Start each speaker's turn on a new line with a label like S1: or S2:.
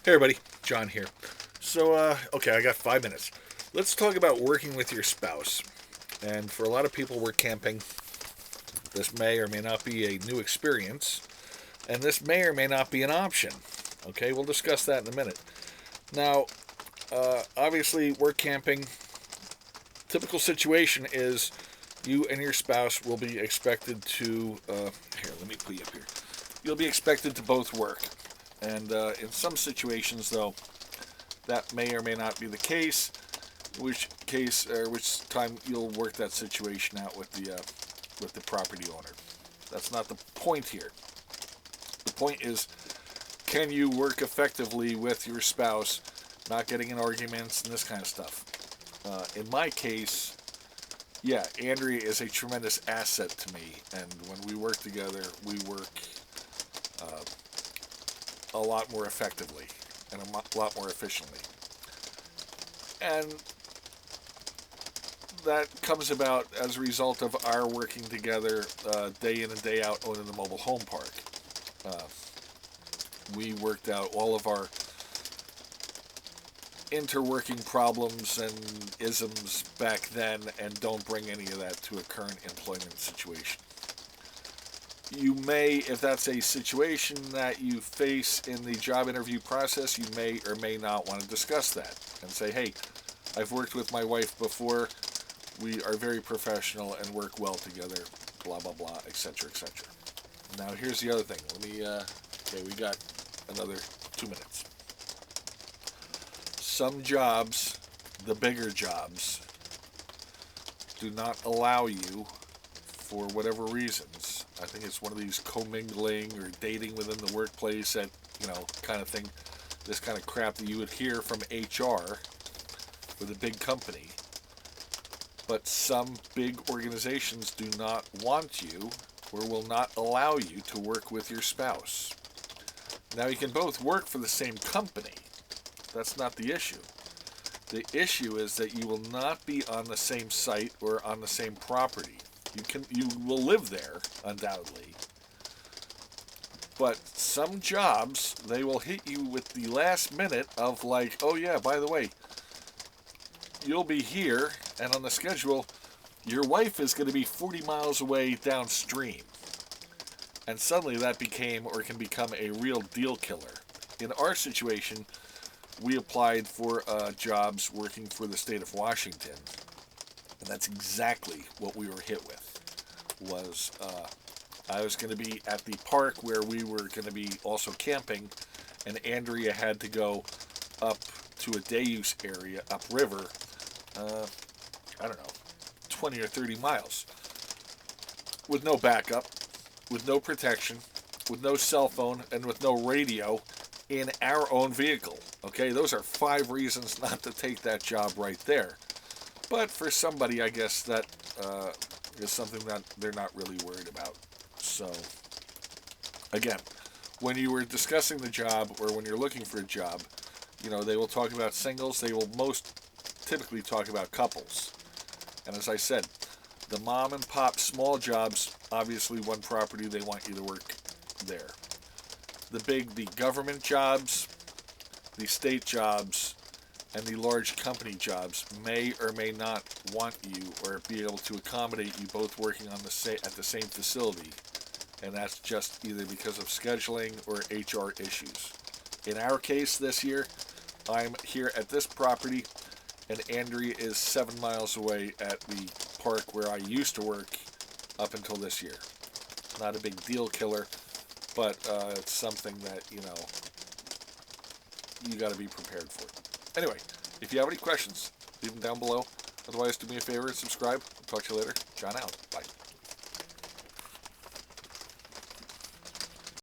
S1: Hey everybody, John here. So, okay, I got 5 minutes. Let's talk about working with your spouse. And for a lot of people, work camping. This may or may not be a new experience, and this may or may not be an option. Okay, we'll discuss that in a minute. Now, obviously, work camping. Typical situation is you and your spouse will be expected to. Here, let me put you up here. You'll be expected to both work, and in some situations, though, that may or may not be the case. Which case or which time you'll work that situation out with the property owner. That's not the point here. The point is, can you work effectively with your spouse, not getting in arguments and this kind of stuff? In my case, yeah, Andrea is a tremendous asset to me, and when we work together, we work uh, a lot more effectively and a lot more efficiently. And that comes about as a result of our working together day in and day out owning the mobile home park. Uh, we worked out all of our interworking problems and isms back then and don't bring any of that to a current employment situation. You may, if that's a situation that you face in the job interview process, you may or may not want to discuss that and say, hey, I've worked with my wife before. We are very professional and work well together, blah, blah, blah, etc., etc. Now, here's the other thing. Okay, we got another 2 minutes. Some jobs, the bigger jobs, do not allow you, for whatever reasons. I think it's one of these commingling or dating within the workplace that, kind of thing, this kind of crap that you would hear from HR with a big company. But some big organizations do not want you or will not allow you to work with your spouse. Now, you can both work for the same company. That's not the issue. The issue is that you will not be on the same site or on the same property. You will live there, undoubtedly. But some jobs, they will hit you with the last minute of like, oh yeah, by the way, you'll be here, and on the schedule, your wife is going to be 40 miles away downstream. And suddenly that became or can become a real deal killer. In our situation, we applied for jobs working for the state of Washington, and that's exactly what we were hit with. I was going to be at the park where we were going to be also camping, and Andrea had to go up to a day use area upriver. I don't know, 20 or 30 miles with no backup, with no protection, with no cell phone, and with no radio in our own vehicle. Okay, those are 5 reasons not to take that job right there. But for somebody, I guess that is something that they're not really worried about. So, again, when you were discussing the job or when you're looking for a job, they will talk about singles. They will most typically talk about couples. And as I said, the mom and pop small jobs, obviously one property, they want you to work there. The government jobs, the state jobs, and the large company jobs may or may not want you or be able to accommodate you both working at the same facility. And that's just either because of scheduling or HR issues. In our case this year, I'm here at this property, and Andrea is 7 miles away at the park where I used to work up until this year. Not a big deal killer, but it's something that, you got to be prepared for. Anyway, if you have any questions, leave them down below. Otherwise, do me a favor and subscribe. I'll talk to you later. John out. Bye.